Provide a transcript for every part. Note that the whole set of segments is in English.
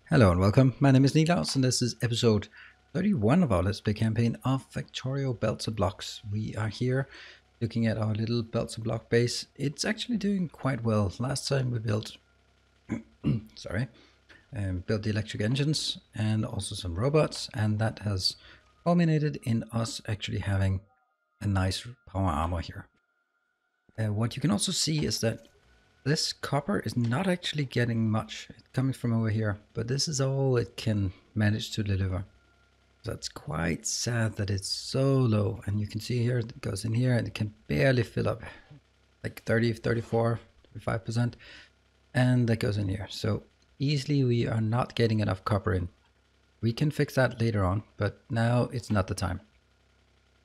Hello and welcome, my name is Nilaus and this is episode 31 of our Let's Play campaign of Factorio Belts and Blocks. We are here looking at our little Belts and Block base. It's actually doing quite well. Last time we built, built the electric engines and also some robots, and that has culminated in us actually having a nice power armor here. What you can also see is that this copper is not actually getting much. It's coming from over here, but this is all it can manage to deliver. So it's quite sad that it's so low. And you can see here, it goes in here and it can barely fill up, like 30, 34, 35%. And that goes in here. So easily we are not getting enough copper in. We can fix that later on, but now it's not the time.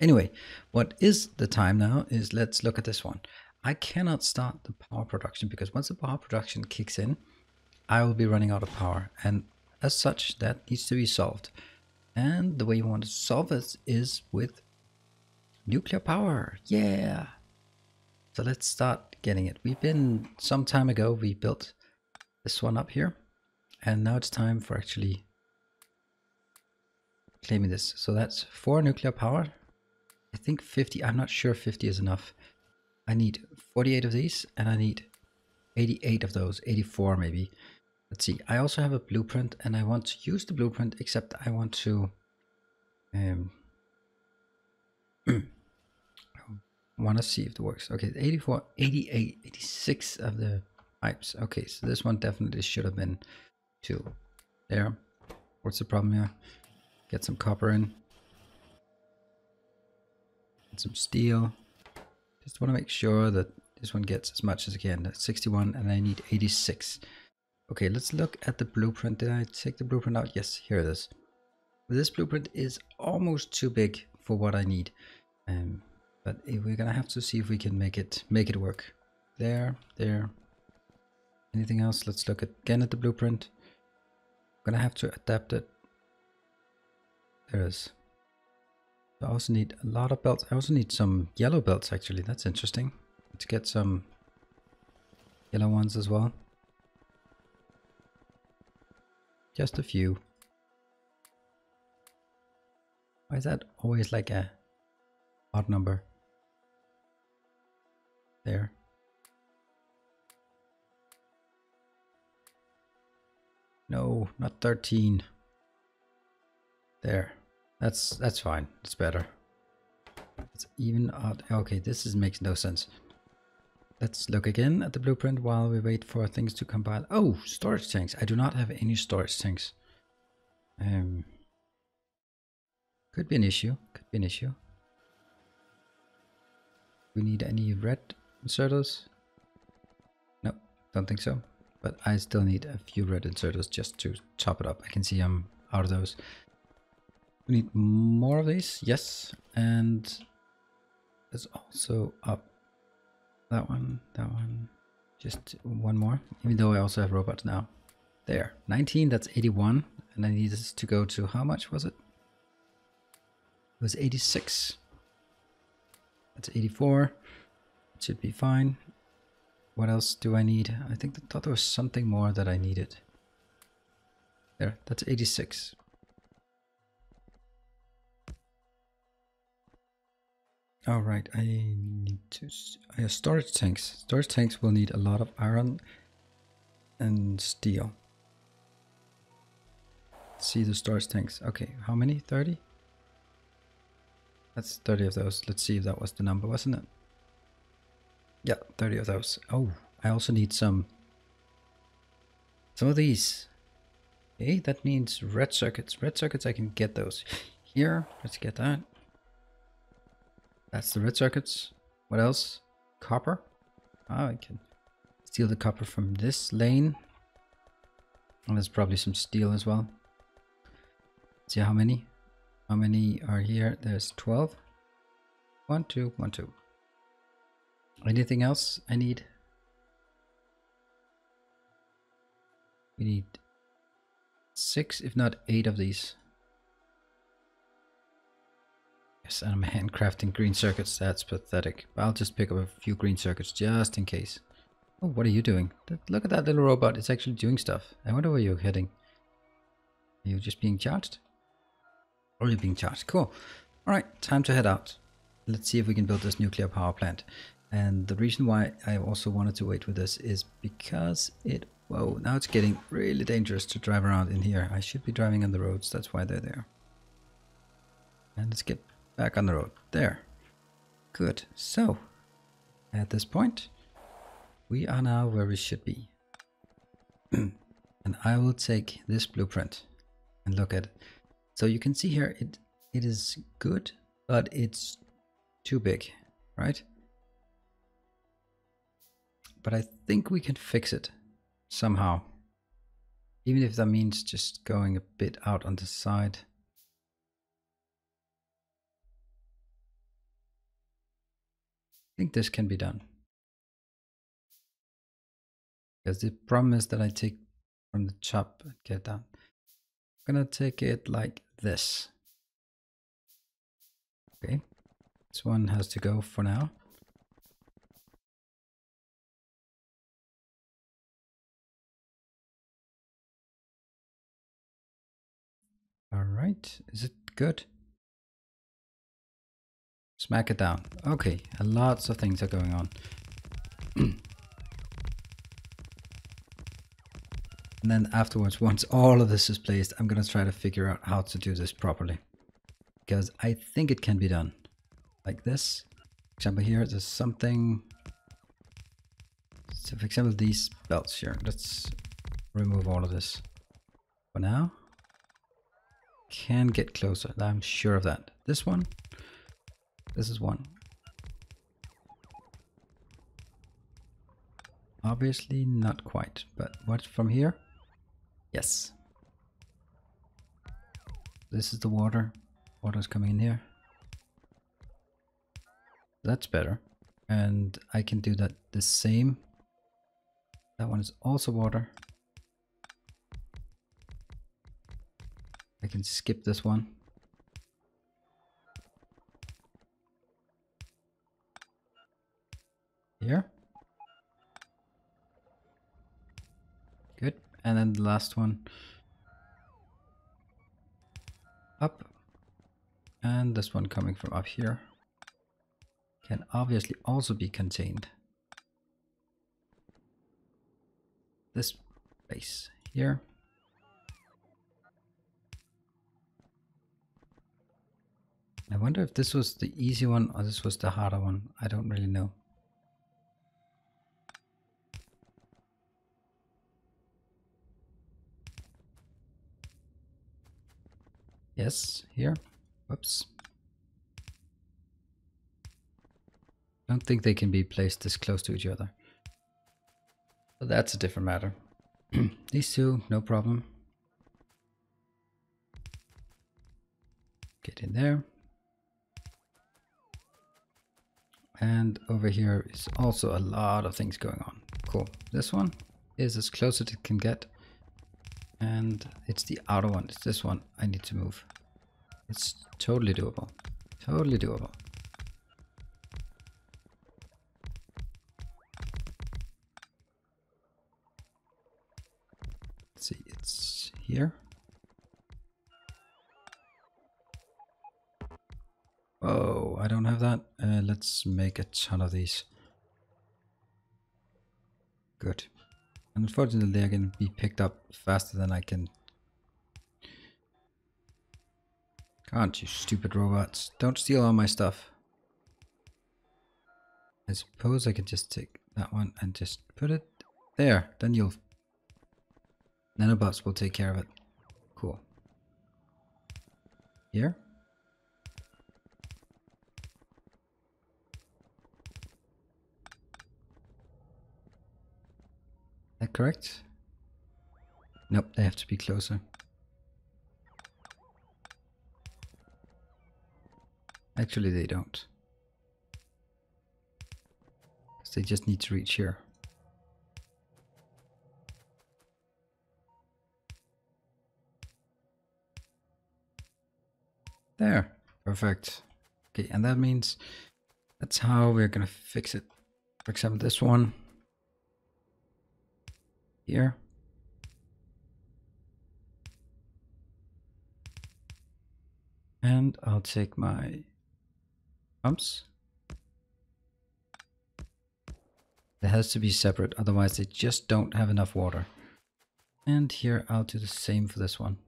Anyway, what is the time now is let's look at this one. I cannot start the power production because once the power production kicks in, I will be running out of power. And as such, that needs to be solved. And the way you want to solve this is with nuclear power. Yeah! So let's start getting it. Some time ago, we built this one up here. And now it's time for actually claiming this. So that's 4 nuclear power. I think 50, I'm not sure 50 is enough. I need 48 of these, and I need 88 of those, 84 maybe. Let's see, I also have a blueprint, and I want to use the blueprint, except I want to want to see if it works. Okay, 84, 88, 86 of the pipes. Okay, so this one definitely should have been 2. There. What's the problem here? Get some copper in. Get some steel. Just want to make sure that this one gets as much as I can. That's 61 and I need 86. Okay, let's look at the blueprint. Did I take the blueprint out? Yes, here it is. This blueprint is almost too big for what I need. But we're gonna have to see if we can make it work. There. Anything else? Let's look again at the blueprint. I'm gonna have to adapt it. There it is. I also need a lot of belts. I also need some yellow belts actually. That's interesting. Let's get some yellow ones as well. Just a few. Why is that always like a odd number? There. No, not 13. There. That's fine. It's better. It's even odd. Okay, makes no sense. Let's look again at the blueprint while we wait for things to compile. Oh, storage tanks. I do not have any storage tanks. Could be an issue. We need any red inserters? No, don't think so. But I still need a few red inserters just to top it up. I can see I'm out of those. We need more of these, yes, and there's also up that one, just one more, even though I also have robots now. There, 19, that's 81, and I need this to go to, how much was it? It was 86. That's 84, it should be fine. What else do I need? I thought there was something more that I needed. There, that's 86. All right, I need to storage tanks. Storage tanks will need a lot of iron and steel. Let's see the storage tanks. Okay, how many? 30? That's 30 of those. Let's see if that was the number, wasn't it? Yeah, 30 of those. Oh, I also need some of these. Okay, that means red circuits. Red circuits, I can get those. Here, let's get that. That's the red circuits. What else? Copper. Oh, I can steal the copper from this lane. And there's probably some steel as well. Let's see how many. How many are here? There's 12. 1, 2, 1, 2. Anything else I need? We need 6, if not 8 of these. Yes, and I'm handcrafting green circuits. That's pathetic. I'll just pick up a few green circuits just in case. Oh, what are you doing? Look at that little robot. It's actually doing stuff. I wonder where you're heading. Are you just being charged? Or are you being charged? Cool. Alright, time to head out. Let's see if we can build this nuclear power plant. And the reason why I also wanted to wait with this is because whoa, now it's getting really dangerous to drive around in here. I should be driving on the roads, that's why they're there. And let's get back on the road. There. Good. So, at this point, we are now where we should be. And I will take this blueprint and look at it. So you can see here, it is good, but it's too big, right? But I think we can fix it somehow. Even if that means just going a bit out on the side. I think this can be done. Because the problem is that I take from the top and get down. I'm gonna take it like this. Okay, this one has to go for now. All right, is it good? Smack it down. Okay, lots of things are going on. And then afterwards, once all of this is placed, I'm gonna try to figure out how to do this properly. Because I think it can be done. Like this. For example, here, there's something. So for example, these belts here. Let's remove all of this. For now. Can get closer, I'm sure of that. This one. This is one. Obviously not quite, but what from here? Yes. This is the water. Water's coming in here. That's better. And I can do that the same. That one is also water. I can skip this one. Here. Good. And then the last one. Up. And this one coming from up here. Can obviously also be contained. This place here. I wonder if this was the easy one or this was the harder one. I don't really know. Yes, here. Whoops. I don't think they can be placed this close to each other. But that's a different matter. These two, no problem. Get in there. And over here is also a lot of things going on. Cool. This one is as close as it can get. And it's the outer one. It's this one I need to move. It's totally doable. Totally doable. Let's see, it's here. Oh, I don't have that. Let's make a ton of these. Good. Unfortunately, they're going to be picked up faster than I can. Can't you stupid robots. Don't steal all my stuff. I suppose I could just take that one and just put it there. Then nanobots will take care of it. Cool. Here. Is that correct? Nope, they have to be closer. Actually, they don't. Because they just need to reach here. There. Perfect. Okay, and that means that's how we're going to fix it. For example, this one. Here. And I'll take my pumps. It has to be separate, otherwise they just don't have enough water. And here I'll do the same for this one.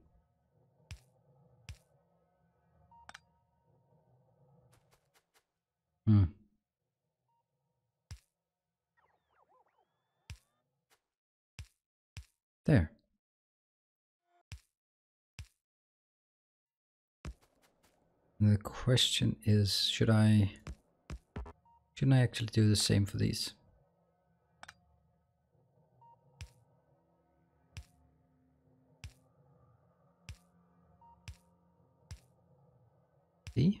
There. And the question is, shouldn't I actually do the same for these? See?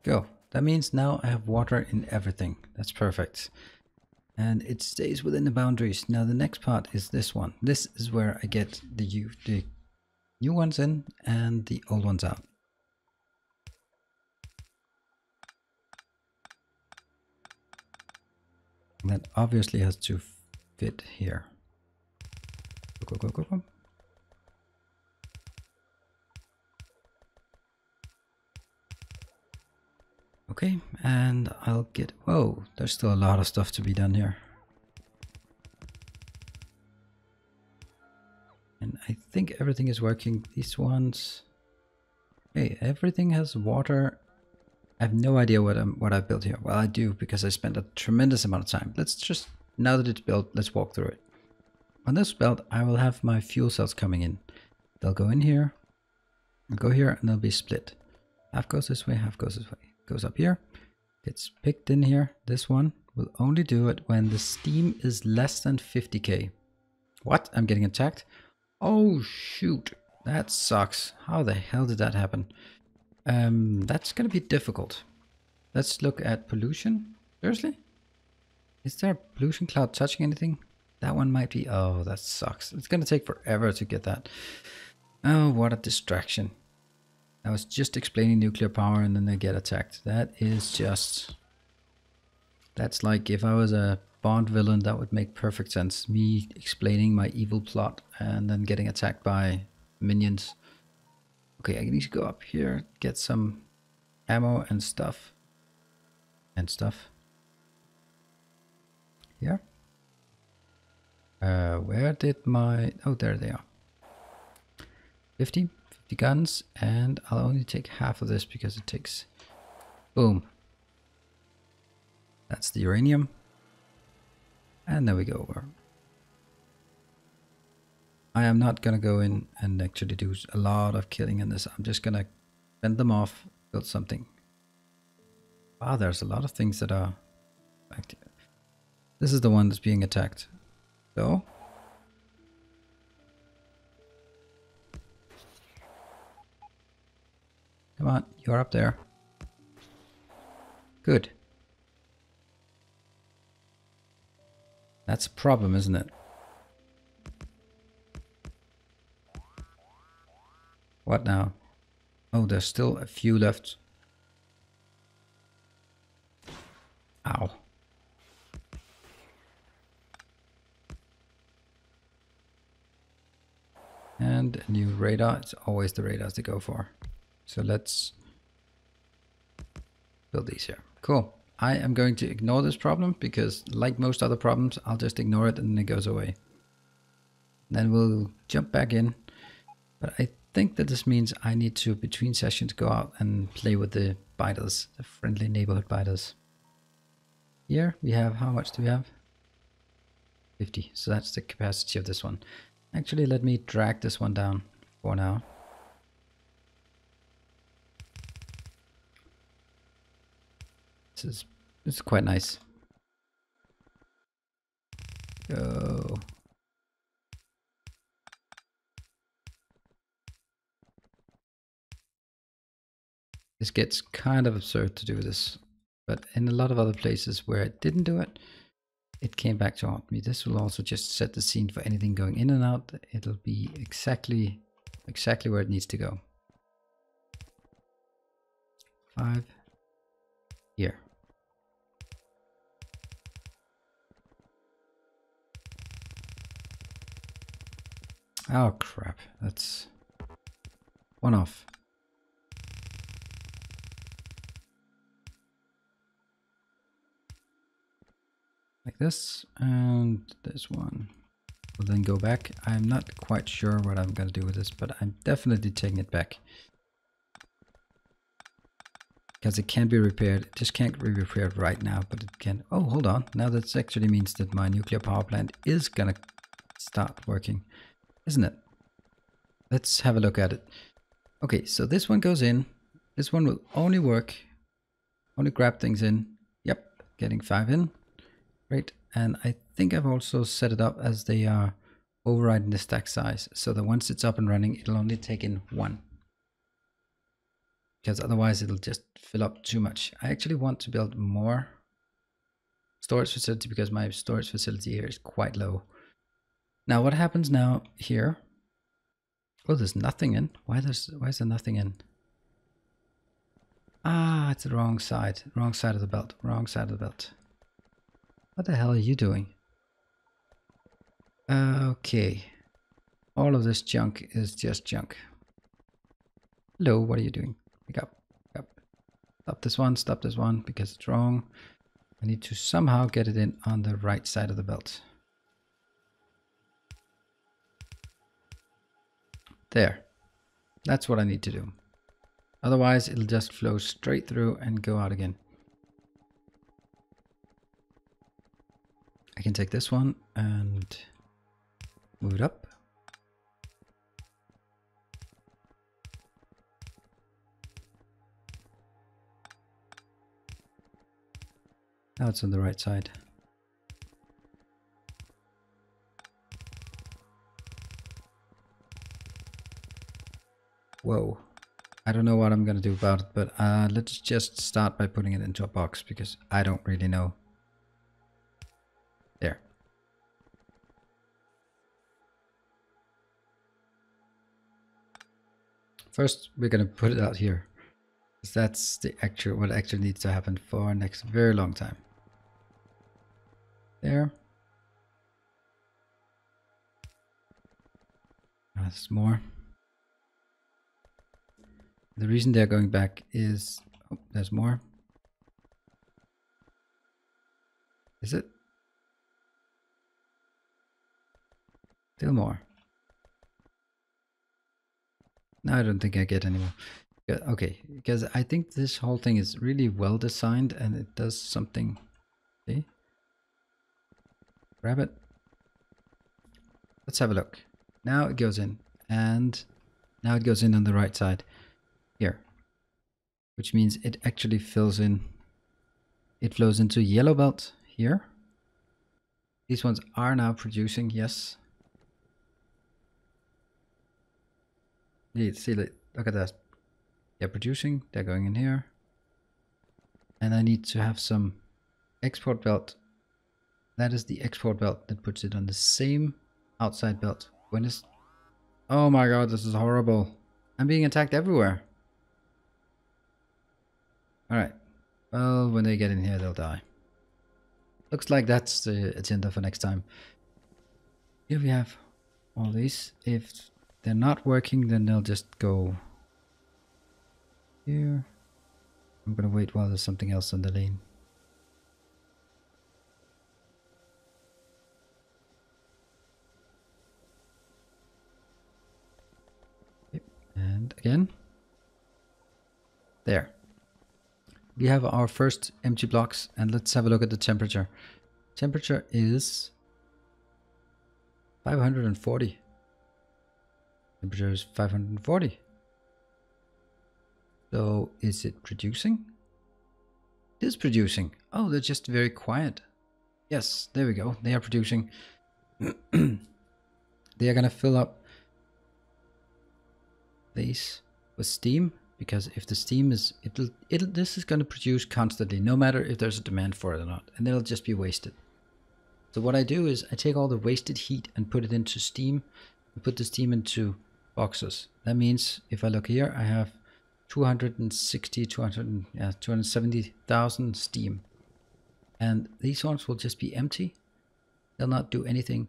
Go. That means now I have water in everything. That's perfect. And it stays within the boundaries. Now the next part is this one. This is where I get the new ones in and the old ones out. And that obviously has to fit here. Go, go, go, go, go. Okay, and I'll get... Whoa, there's still a lot of stuff to be done here. And I think everything is working. These ones... Hey, everything has water. I have no idea what I built here. Well, I do, because I spent a tremendous amount of time. Let's just... Now that it's built, let's walk through it. On this belt, I will have my fuel cells coming in. They'll go in here. They'll go here, and they'll be split. Half goes this way, half goes this way. Goes up here, gets picked in here. This one will only do it when the steam is less than 50k. What? I'm getting attacked? Oh shoot, that sucks. How the hell did that happen? That's gonna be difficult. Let's look at pollution. Seriously? Is there a pollution cloud touching anything? That one might be. Oh, that sucks. It's gonna take forever to get that. Oh, what a distraction. I was just explaining nuclear power and then they get attacked. That is just... That's like if I was a Bond villain, that would make perfect sense. Me explaining my evil plot and then getting attacked by minions. Okay, I need to go up here, get some ammo and stuff. Here. Where did my... Oh, there they are. 50 guns, and I'll only take half of this because it takes... Boom. That's the uranium. And there we go. I am not gonna go in and actually do a lot of killing in this. I'm just gonna fend them off, build something. Wow, there's a lot of things that are active. This is the one that's being attacked. So... Come on, you're up there. Good. That's a problem, isn't it? What now? Oh, there's still a few left. Ow. And a new radar. It's always the radars to go for. So let's build these here. Cool. I am going to ignore this problem because like most other problems, I'll just ignore it and it goes away. Then we'll jump back in. But I think that this means I need to, between sessions, go out and play with the biters, the friendly neighborhood biters. Here we have, how much do we have? 50. So that's the capacity of this one. Actually, let me drag this one down for now. This is quite nice. Go. This gets kind of absurd to do this, but in a lot of other places where it didn't do it, it came back to haunt me. This will also just set the scene for anything going in and out. It'll be exactly where it needs to go. 5 here. Oh crap, that's... one off. Like this, and this one will then go back. I'm not quite sure what I'm going to do with this, but I'm definitely taking it back. Because it can be repaired. It just can't be repaired right now, but it can. Oh, hold on. Now that actually means that my nuclear power plant is going to start working, isn't it? Let's have a look at it. Okay, so this one goes in. This one will only work. Only grab things in. Yep, getting 5 in. Great. And I think I've also set it up as they are overriding the stack size. So that once it's up and running, it'll only take in 1. Because otherwise it'll just fill up too much. I actually want to build more storage facility because my storage facility here is quite low. Now what happens now here? Oh, there's nothing in. Why is there nothing in? Ah, it's the wrong side. Wrong side of the belt. Wrong side of the belt. What the hell are you doing? Okay. All of this junk is just junk. Hello, what are you doing? Pick up. Pick up. Stop this one because it's wrong. I need to somehow get it in on the right side of the belt. There. That's what I need to do. Otherwise, it'll just flow straight through and go out again. I can take this one and move it up. Now it's on the right side. Whoa. I don't know what I'm going to do about it, but let's just start by putting it into a box because I don't really know. There. First, we're going to put it out here. Because that's the what actually needs to happen for next very long time. There. That's more. The reason they're going back is... Oh, there's more. Is it? Still more. No, I don't think I get any more. Okay, because I think this whole thing is really well designed and it does something. Okay. Grab it. Let's have a look. Now it goes in, and now it goes in on the right side here, which means it actually fills in. It flows into yellow belt here. These ones are now producing, yes. See, look at that. They're producing, they're going in here. And I need to have some export belt. That is the export belt that puts it on the same outside belt. When is... Oh my god, this is horrible. I'm being attacked everywhere. Alright. Well, when they get in here, they'll die. Looks like that's the agenda for next time. Here we have all these. If they're not working, then they'll just go here. I'm gonna wait while there's something else on the lane. Okay. And again. There. We have our first empty blocks, and let's have a look at the temperature. Temperature is 540. Temperature is 540. So is it producing? It is producing. Oh, they're just very quiet. Yes, there we go. They are producing. They are gonna fill up these with steam, because if the steam is, this is gonna produce constantly, no matter if there's a demand for it or not, and it'll just be wasted. So what I do is I take all the wasted heat and put it into steam. I put the steam into boxes. That means if I look here, I have 270,000 steam. And these ones will just be empty. They'll not do anything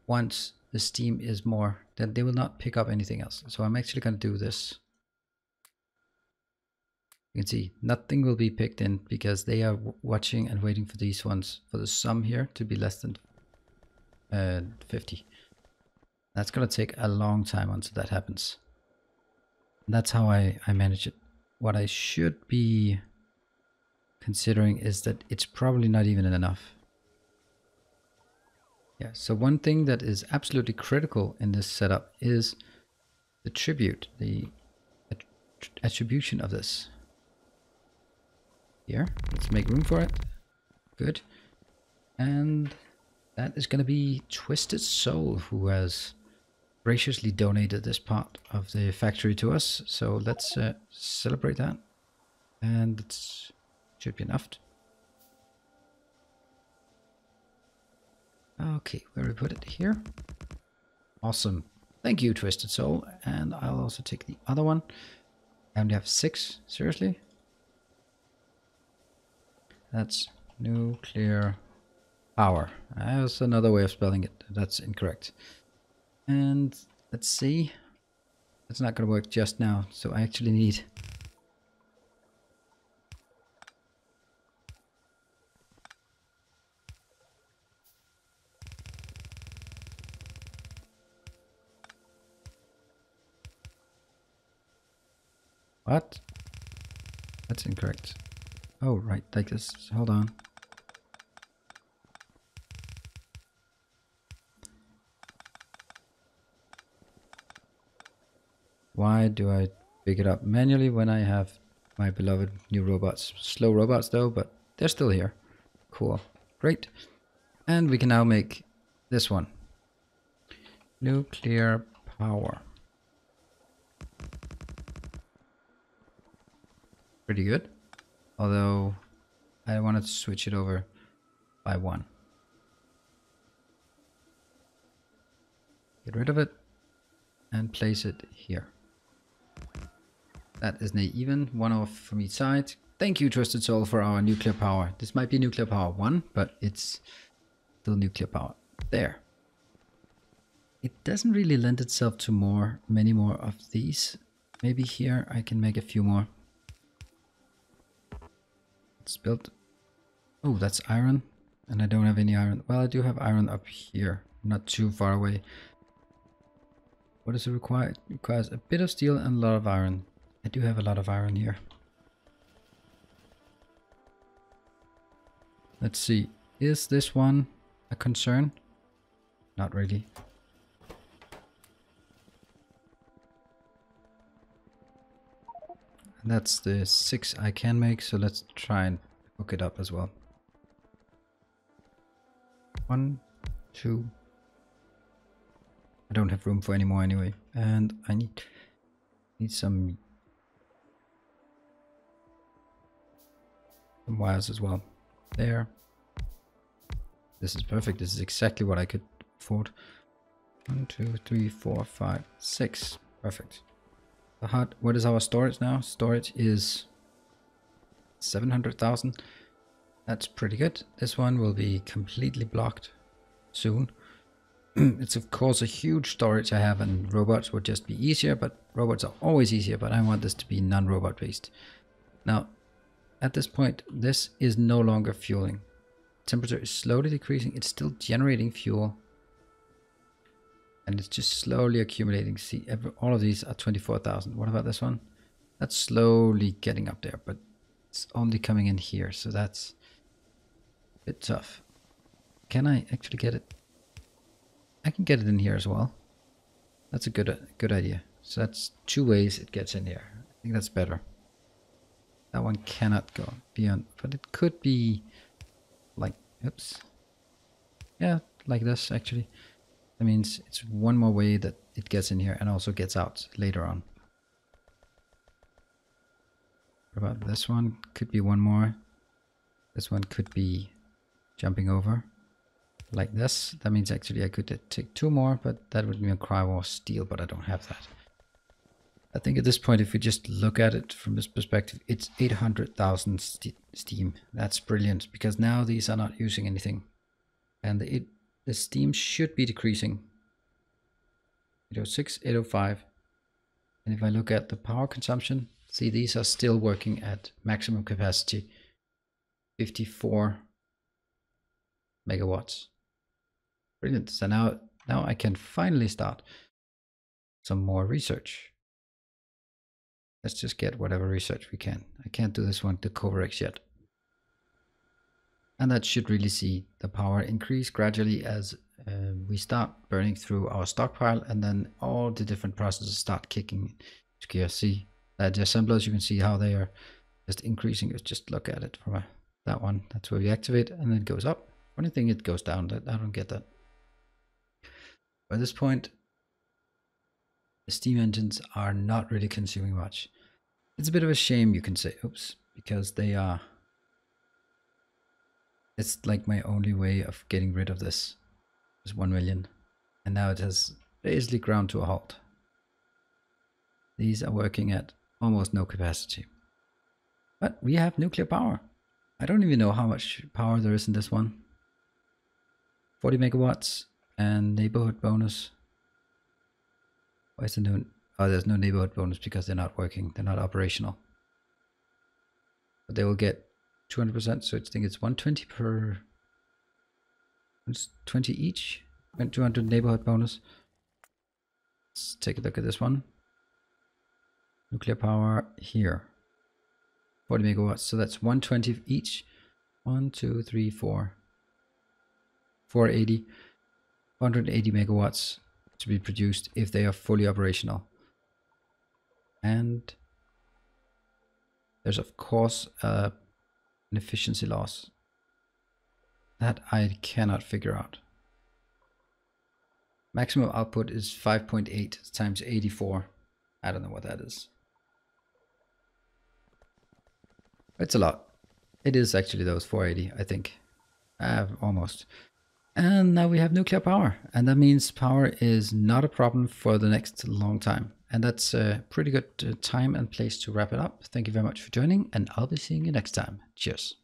once the steam is more, then they will not pick up anything else. So I'm actually going to do this. You can see nothing will be picked in because they are watching and waiting for these ones, for the sum here to be less than 50. That's going to take a long time until that happens. That's how I manage it. What I should be considering is that it's probably not even enough. Yeah, so one thing that is absolutely critical in this setup is the tribute, the attribution of this. Here, let's make room for it. Good. And that is going to be Twisted Soul, who has graciously donated this part of the factory to us. So let's celebrate that. And it should be enough. Okay, where we put it? Here. Awesome. Thank you, Twisted Soul. And I'll also take the other one. I only have 6. Seriously? That's nuclear power. That's another way of spelling it. That's incorrect. And let's see. It's not going to work just now. So I actually need... What? That's incorrect. Oh, right, like this. Hold on. Why do I pick it up manually when I have my beloved new robots? Slow robots though, but they're still here. Cool. Great. And we can now make this one. Nuclear power. Pretty good. Although I wanted to switch it over by 1. Get rid of it and place it here. That is an even, 1 off from each side. Thank you, Twisted Soul, for our nuclear power. This might be nuclear power 1, but it's still nuclear power. There. It doesn't really lend itself to many more of these. Maybe here I can make a few more. It's built. Oh, that's iron. And I don't have any iron. Well, I do have iron up here. Not too far away. What does it require? It requires a bit of steel and a lot of iron. I do have a lot of iron here. Let's see. Is this one a concern? Not really. And that's the 6 I can make, so let's try and hook it up as well. 1, 2. I don't have room for any more anyway. And I need some wires as well. There. This is perfect. This is exactly what I could afford. 1, 2, 3, 4, 5, 6. Perfect. The hard. What is our storage now? Storage is 700,000. That's pretty good. This one will be completely blocked soon. It's of course a huge storage I have, and robots would just be easier, but robots are always easier, but I want this to be non-robot based. Now, at this point, this is no longer fueling. Temperature is slowly decreasing. It's still generating fuel. And it's just slowly accumulating. See, all of these are 24,000. What about this one? That's slowly getting up there, but it's only coming in here. So that's a bit tough. Can I actually get it? I can get it in here as well. That's a good idea. So that's 2 ways it gets in here. I think that's better. That one cannot go beyond, but it could be like, oops. Yeah, like this actually. That means it's one more way that it gets in here and also gets out later on. What about this one? Could be one more. This one could be jumping over like this. That means actually I could take 2 more, but that would require more steel, but I don't have that. I think at this point, if we just look at it from this perspective, it's 800,000 steam. That's brilliant, because now these are not using anything. And the steam should be decreasing. 806, 805. And if I look at the power consumption, see these are still working at maximum capacity, 54 megawatts. Brilliant. So now I can finally start some more research. Let's just get whatever research we can. I can't do this one to Coverx yet. And that should really see the power increase gradually as we start burning through our stockpile, and then all the different processes start kicking into gear. See that the assemblers, you can see how they are just increasing. Just look at it from that one. That's where we activate, and then it goes up. Funny thing, it goes down. I don't get that. By this point, the steam engines are not really consuming much. It's a bit of a shame, you can say, oops, because they are. It's like my only way of getting rid of this. It's 1 million. And now it has basically ground to a halt. These are working at almost no capacity. But we have nuclear power. I don't even know how much power there is in this one. 40 megawatts and neighborhood bonus. Why is there no... Oh, there's no neighborhood bonus because they're not working. They're not operational. But they will get 200%, so I think it's 120 per... It's 20 each. And 200 neighborhood bonus. Let's take a look at this one. Nuclear power here. 40 megawatts, so that's 120 each. 1, 2, 3, 4. 480. 180 megawatts to be produced if they are fully operational. And there's of course an efficiency loss that I cannot figure out. Maximum output is 5.8 times 84. I don't know what that is. It's a lot. It is actually those 480, I think. Almost. And now we have nuclear power. And that means power is not a problem for the next long time. And that's a pretty good time and place to wrap it up. Thank you very much for joining, and I'll be seeing you next time. Cheers.